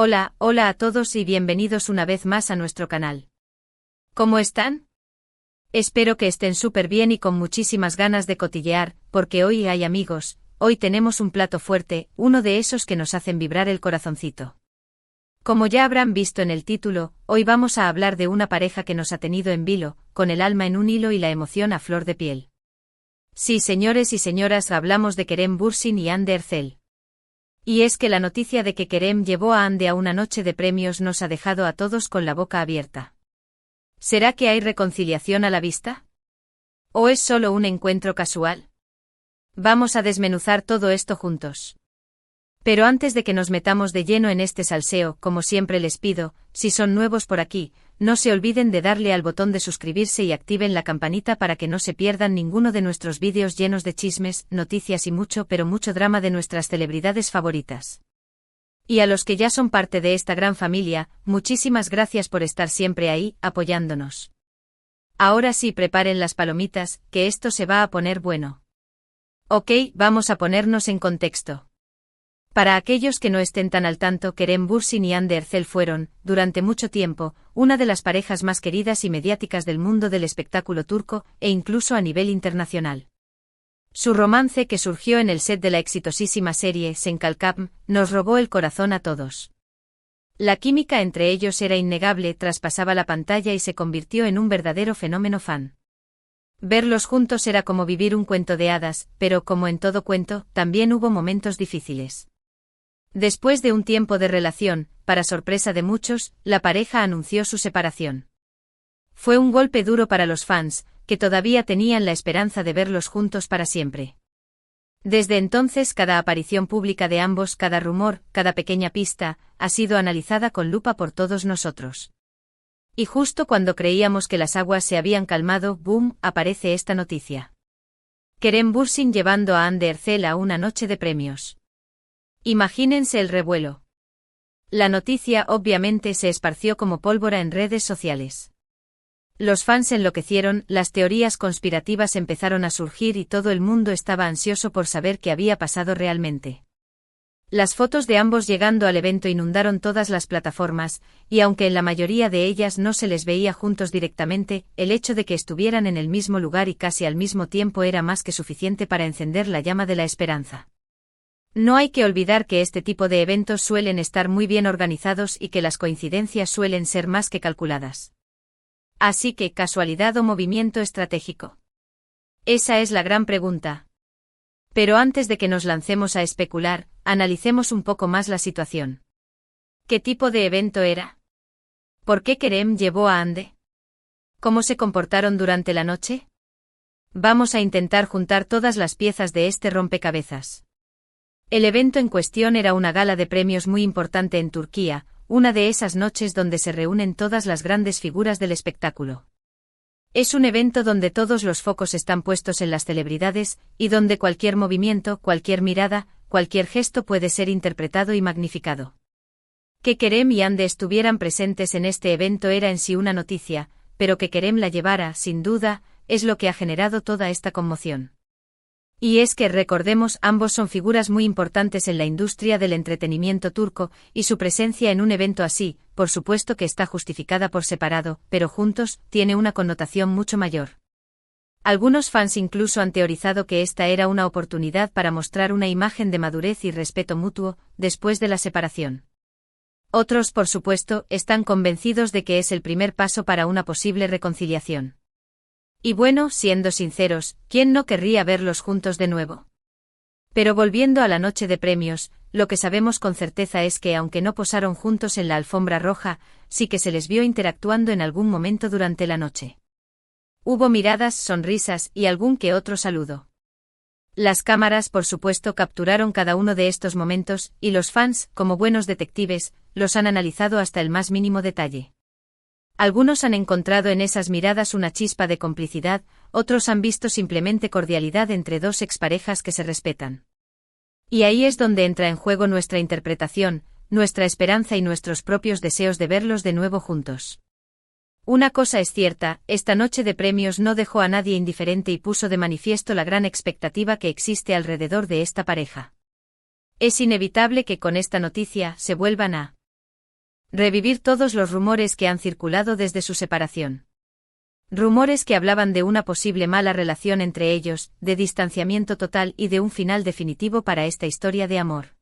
Hola, hola a todos y bienvenidos una vez más a nuestro canal. ¿Cómo están? Espero que estén súper bien y con muchísimas ganas de cotillear, porque hoy hay amigos, hoy tenemos un plato fuerte, uno de esos que nos hacen vibrar el corazoncito. Como ya habrán visto en el título, hoy vamos a hablar de una pareja que nos ha tenido en vilo, con el alma en un hilo y la emoción a flor de piel. Sí, señores y señoras, hablamos de Kerem Bürsin y Hande Erçel. Y es que la noticia de que Kerem llevó a Hande a una noche de premios nos ha dejado a todos con la boca abierta. ¿Será que hay reconciliación a la vista? ¿O es solo un encuentro casual? Vamos a desmenuzar todo esto juntos. Pero antes de que nos metamos de lleno en este salseo, como siempre les pido, si son nuevos por aquí, no se olviden de darle al botón de suscribirse y activen la campanita para que no se pierdan ninguno de nuestros vídeos llenos de chismes, noticias y mucho pero mucho drama de nuestras celebridades favoritas. Y a los que ya son parte de esta gran familia, muchísimas gracias por estar siempre ahí, apoyándonos. Ahora sí, preparen las palomitas, que esto se va a poner bueno. Ok, vamos a ponernos en contexto. Para aquellos que no estén tan al tanto, Kerem Bürsin y Hande Erçel fueron, durante mucho tiempo, una de las parejas más queridas y mediáticas del mundo del espectáculo turco, e incluso a nivel internacional. Su romance, que surgió en el set de la exitosísima serie Sen Kalkam, nos robó el corazón a todos. La química entre ellos era innegable, traspasaba la pantalla y se convirtió en un verdadero fenómeno fan. Verlos juntos era como vivir un cuento de hadas, pero como en todo cuento, también hubo momentos difíciles. Después de un tiempo de relación, para sorpresa de muchos, la pareja anunció su separación. Fue un golpe duro para los fans, que todavía tenían la esperanza de verlos juntos para siempre. Desde entonces, cada aparición pública de ambos, cada rumor, cada pequeña pista, ha sido analizada con lupa por todos nosotros. Y justo cuando creíamos que las aguas se habían calmado, ¡boom!, aparece esta noticia. Kerem Bürsin llevando a Hande Erçel a una noche de premios. Imagínense el revuelo. La noticia obviamente se esparció como pólvora en redes sociales. Los fans enloquecieron, las teorías conspirativas empezaron a surgir y todo el mundo estaba ansioso por saber qué había pasado realmente. Las fotos de ambos llegando al evento inundaron todas las plataformas, y aunque en la mayoría de ellas no se les veía juntos directamente, el hecho de que estuvieran en el mismo lugar y casi al mismo tiempo era más que suficiente para encender la llama de la esperanza. No hay que olvidar que este tipo de eventos suelen estar muy bien organizados y que las coincidencias suelen ser más que calculadas. Así que, ¿casualidad o movimiento estratégico? Esa es la gran pregunta. Pero antes de que nos lancemos a especular, analicemos un poco más la situación. ¿Qué tipo de evento era? ¿Por qué Kerem llevó a Hande? ¿Cómo se comportaron durante la noche? Vamos a intentar juntar todas las piezas de este rompecabezas. El evento en cuestión era una gala de premios muy importante en Turquía, una de esas noches donde se reúnen todas las grandes figuras del espectáculo. Es un evento donde todos los focos están puestos en las celebridades, y donde cualquier movimiento, cualquier mirada, cualquier gesto puede ser interpretado y magnificado. Que Kerem y Hande estuvieran presentes en este evento era en sí una noticia, pero que Kerem la llevara, sin duda, es lo que ha generado toda esta conmoción. Y es que recordemos, ambos son figuras muy importantes en la industria del entretenimiento turco, y su presencia en un evento así, por supuesto que está justificada por separado, pero juntos, tiene una connotación mucho mayor. Algunos fans incluso han teorizado que esta era una oportunidad para mostrar una imagen de madurez y respeto mutuo, después de la separación. Otros, por supuesto, están convencidos de que es el primer paso para una posible reconciliación. Y bueno, siendo sinceros, ¿quién no querría verlos juntos de nuevo? Pero volviendo a la noche de premios, lo que sabemos con certeza es que aunque no posaron juntos en la alfombra roja, sí que se les vio interactuando en algún momento durante la noche. Hubo miradas, sonrisas y algún que otro saludo. Las cámaras, por supuesto, capturaron cada uno de estos momentos, y los fans, como buenos detectives, los han analizado hasta el más mínimo detalle. Algunos han encontrado en esas miradas una chispa de complicidad, otros han visto simplemente cordialidad entre dos exparejas que se respetan. Y ahí es donde entra en juego nuestra interpretación, nuestra esperanza y nuestros propios deseos de verlos de nuevo juntos. Una cosa es cierta, esta noche de premios no dejó a nadie indiferente y puso de manifiesto la gran expectativa que existe alrededor de esta pareja. Es inevitable que con esta noticia se vuelvan a Revivir todos los rumores que han circulado desde su separación. Rumores que hablaban de una posible mala relación entre ellos, de distanciamiento total y de un final definitivo para esta historia de amor.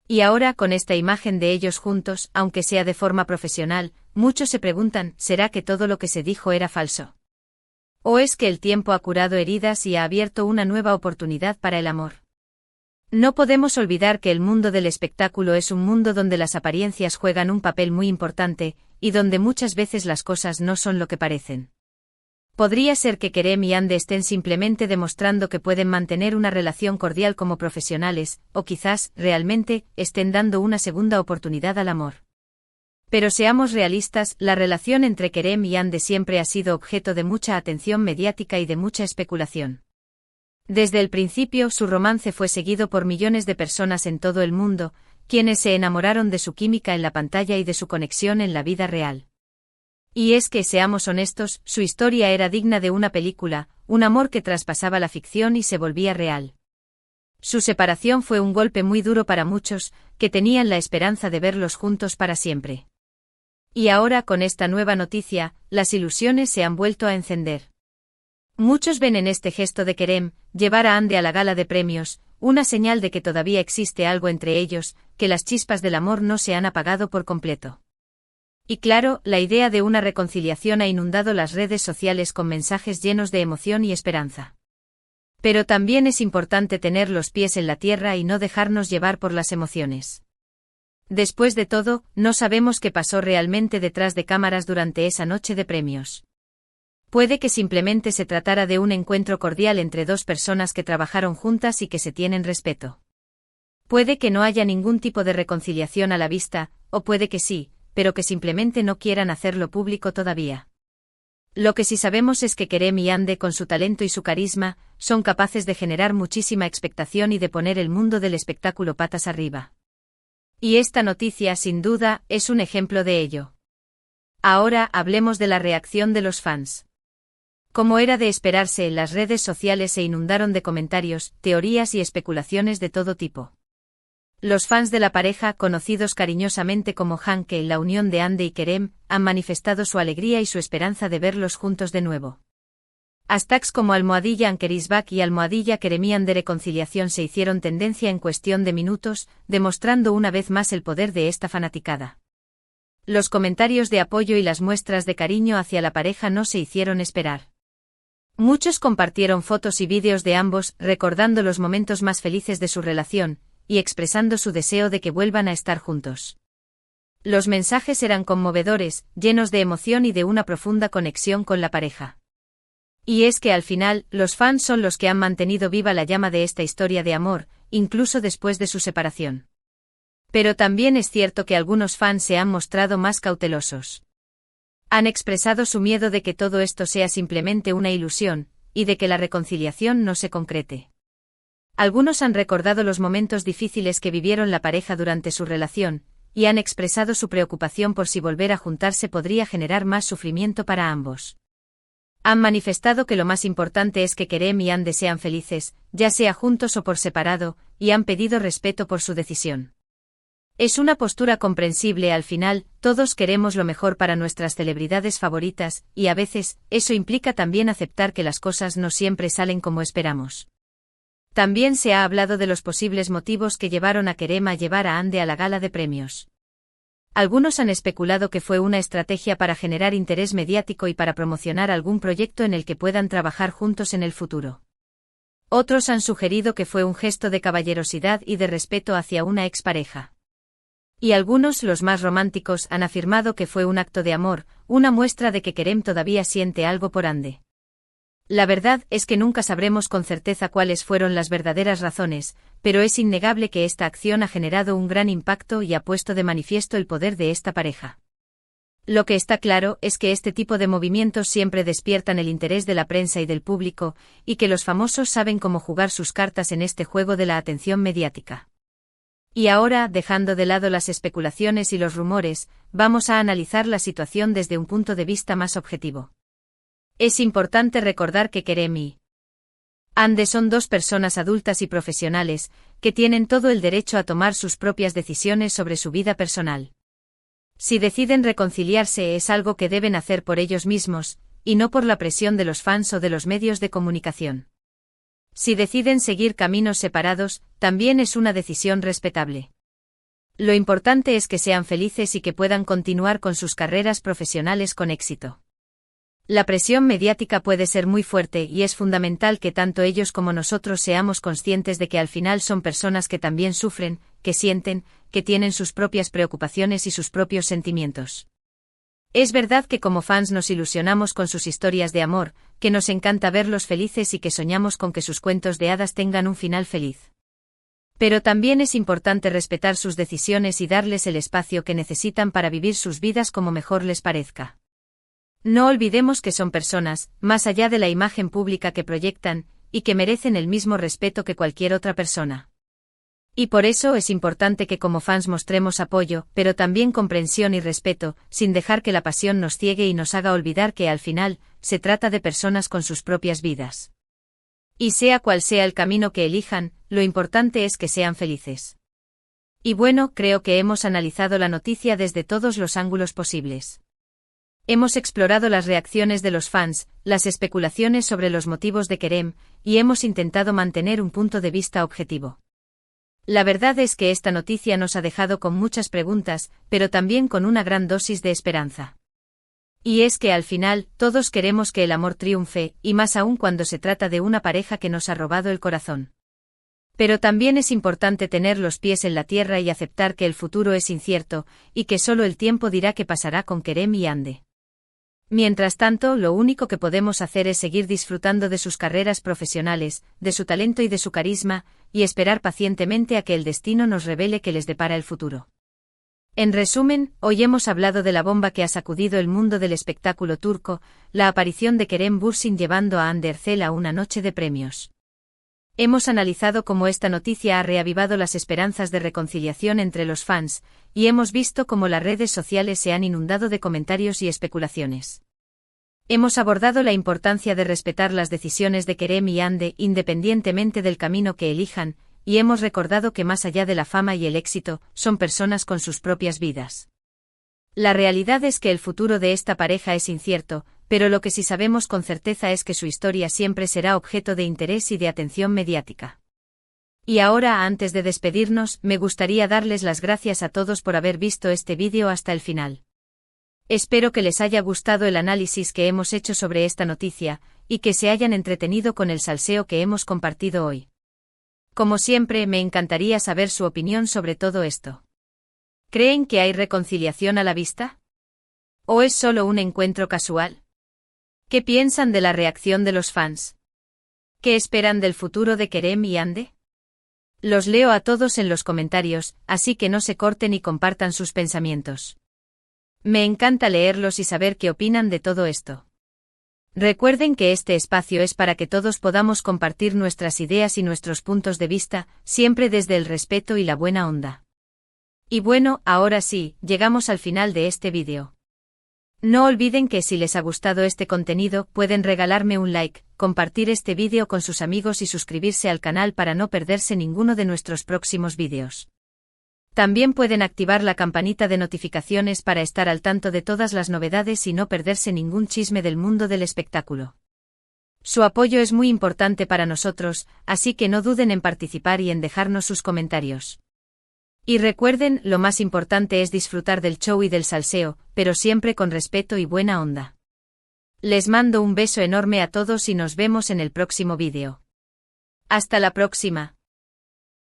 Y ahora con esta imagen de ellos juntos, aunque sea de forma profesional, muchos se preguntan, ¿será que todo lo que se dijo era falso? ¿O es que el tiempo ha curado heridas y ha abierto una nueva oportunidad para el amor? No podemos olvidar que el mundo del espectáculo es un mundo donde las apariencias juegan un papel muy importante, y donde muchas veces las cosas no son lo que parecen. Podría ser que Kerem y Hande estén simplemente demostrando que pueden mantener una relación cordial como profesionales, o quizás, realmente, estén dando una segunda oportunidad al amor. Pero seamos realistas, la relación entre Kerem y Hande siempre ha sido objeto de mucha atención mediática y de mucha especulación. Desde el principio su romance fue seguido por millones de personas en todo el mundo, quienes se enamoraron de su química en la pantalla y de su conexión en la vida real. Y es que, seamos honestos, su historia era digna de una película, un amor que traspasaba la ficción y se volvía real. Su separación fue un golpe muy duro para muchos, que tenían la esperanza de verlos juntos para siempre. Y ahora con esta nueva noticia, las ilusiones se han vuelto a encender. Muchos ven en este gesto de Kerem, llevar a Hande a la gala de premios, una señal de que todavía existe algo entre ellos, que las chispas del amor no se han apagado por completo. Y claro, la idea de una reconciliación ha inundado las redes sociales con mensajes llenos de emoción y esperanza. Pero también es importante tener los pies en la tierra y no dejarnos llevar por las emociones. Después de todo, no sabemos qué pasó realmente detrás de cámaras durante esa noche de premios. Puede que simplemente se tratara de un encuentro cordial entre dos personas que trabajaron juntas y que se tienen respeto. Puede que no haya ningún tipo de reconciliación a la vista, o puede que sí, pero que simplemente no quieran hacerlo público todavía. Lo que sí sabemos es que Kerem y Hande, con su talento y su carisma, son capaces de generar muchísima expectación y de poner el mundo del espectáculo patas arriba. Y esta noticia, sin duda, es un ejemplo de ello. Ahora hablemos de la reacción de los fans. Como era de esperarse, las redes sociales se inundaron de comentarios, teorías y especulaciones de todo tipo. Los fans de la pareja, conocidos cariñosamente como Hanke, la unión de Hande y Kerem, han manifestado su alegría y su esperanza de verlos juntos de nuevo. Hashtags como @Ankerisback y @Keremian de reconciliación se hicieron tendencia en cuestión de minutos, demostrando una vez más el poder de esta fanaticada. Los comentarios de apoyo y las muestras de cariño hacia la pareja no se hicieron esperar. Muchos compartieron fotos y vídeos de ambos, recordando los momentos más felices de su relación, y expresando su deseo de que vuelvan a estar juntos. Los mensajes eran conmovedores, llenos de emoción y de una profunda conexión con la pareja. Y es que al final, los fans son los que han mantenido viva la llama de esta historia de amor, incluso después de su separación. Pero también es cierto que algunos fans se han mostrado más cautelosos. Han expresado su miedo de que todo esto sea simplemente una ilusión, y de que la reconciliación no se concrete. Algunos han recordado los momentos difíciles que vivieron la pareja durante su relación, y han expresado su preocupación por si volver a juntarse podría generar más sufrimiento para ambos. Han manifestado que lo más importante es que Kerem y Hande sean felices, ya sea juntos o por separado, y han pedido respeto por su decisión. Es una postura comprensible. Al final, todos queremos lo mejor para nuestras celebridades favoritas, y a veces, eso implica también aceptar que las cosas no siempre salen como esperamos. También se ha hablado de los posibles motivos que llevaron a Kerem a llevar a Hande a la gala de premios. Algunos han especulado que fue una estrategia para generar interés mediático y para promocionar algún proyecto en el que puedan trabajar juntos en el futuro. Otros han sugerido que fue un gesto de caballerosidad y de respeto hacia una expareja. Y algunos, los más románticos, han afirmado que fue un acto de amor, una muestra de que Kerem todavía siente algo por Hande. La verdad es que nunca sabremos con certeza cuáles fueron las verdaderas razones, pero es innegable que esta acción ha generado un gran impacto y ha puesto de manifiesto el poder de esta pareja. Lo que está claro es que este tipo de movimientos siempre despiertan el interés de la prensa y del público, y que los famosos saben cómo jugar sus cartas en este juego de la atención mediática. Y ahora, dejando de lado las especulaciones y los rumores, vamos a analizar la situación desde un punto de vista más objetivo. Es importante recordar que Kerem y Hande son dos personas adultas y profesionales, que tienen todo el derecho a tomar sus propias decisiones sobre su vida personal. Si deciden reconciliarse es algo que deben hacer por ellos mismos, y no por la presión de los fans o de los medios de comunicación. Si deciden seguir caminos separados, también es una decisión respetable. Lo importante es que sean felices y que puedan continuar con sus carreras profesionales con éxito. La presión mediática puede ser muy fuerte y es fundamental que tanto ellos como nosotros seamos conscientes de que al final son personas que también sufren, que sienten, que tienen sus propias preocupaciones y sus propios sentimientos. Es verdad que como fans nos ilusionamos con sus historias de amor, que nos encanta verlos felices y que soñamos con que sus cuentos de hadas tengan un final feliz. Pero también es importante respetar sus decisiones y darles el espacio que necesitan para vivir sus vidas como mejor les parezca. No olvidemos que son personas, más allá de la imagen pública que proyectan, y que merecen el mismo respeto que cualquier otra persona. Y por eso es importante que como fans mostremos apoyo, pero también comprensión y respeto, sin dejar que la pasión nos ciegue y nos haga olvidar que al final, se trata de personas con sus propias vidas. Y sea cual sea el camino que elijan, lo importante es que sean felices. Y bueno, creo que hemos analizado la noticia desde todos los ángulos posibles. Hemos explorado las reacciones de los fans, las especulaciones sobre los motivos de Kerem, y hemos intentado mantener un punto de vista objetivo. La verdad es que esta noticia nos ha dejado con muchas preguntas, pero también con una gran dosis de esperanza. Y es que al final, todos queremos que el amor triunfe, y más aún cuando se trata de una pareja que nos ha robado el corazón. Pero también es importante tener los pies en la tierra y aceptar que el futuro es incierto, y que solo el tiempo dirá qué pasará con Kerem y Hande. Mientras tanto, lo único que podemos hacer es seguir disfrutando de sus carreras profesionales, de su talento y de su carisma, y esperar pacientemente a que el destino nos revele qué les depara el futuro. En resumen, hoy hemos hablado de la bomba que ha sacudido el mundo del espectáculo turco, la aparición de Kerem Bürsin llevando a Hande Erçel a una noche de premios. Hemos analizado cómo esta noticia ha reavivado las esperanzas de reconciliación entre los fans, y hemos visto cómo las redes sociales se han inundado de comentarios y especulaciones. Hemos abordado la importancia de respetar las decisiones de Kerem y Hande independientemente del camino que elijan, y hemos recordado que más allá de la fama y el éxito, son personas con sus propias vidas. La realidad es que el futuro de esta pareja es incierto, pero lo que sí sabemos con certeza es que su historia siempre será objeto de interés y de atención mediática. Y ahora, antes de despedirnos, me gustaría darles las gracias a todos por haber visto este vídeo hasta el final. Espero que les haya gustado el análisis que hemos hecho sobre esta noticia, y que se hayan entretenido con el salseo que hemos compartido hoy. Como siempre, me encantaría saber su opinión sobre todo esto. ¿Creen que hay reconciliación a la vista? ¿O es solo un encuentro casual? ¿Qué piensan de la reacción de los fans? ¿Qué esperan del futuro de Kerem y Hande? Los leo a todos en los comentarios, así que no se corten y compartan sus pensamientos. Me encanta leerlos y saber qué opinan de todo esto. Recuerden que este espacio es para que todos podamos compartir nuestras ideas y nuestros puntos de vista, siempre desde el respeto y la buena onda. Y bueno, ahora sí, llegamos al final de este vídeo. No olviden que si les ha gustado este contenido pueden regalarme un like, compartir este vídeo con sus amigos y suscribirse al canal para no perderse ninguno de nuestros próximos vídeos. También pueden activar la campanita de notificaciones para estar al tanto de todas las novedades y no perderse ningún chisme del mundo del espectáculo. Su apoyo es muy importante para nosotros, así que no duden en participar y en dejarnos sus comentarios. Y recuerden, lo más importante es disfrutar del show y del salseo, pero siempre con respeto y buena onda. Les mando un beso enorme a todos y nos vemos en el próximo vídeo. Hasta la próxima.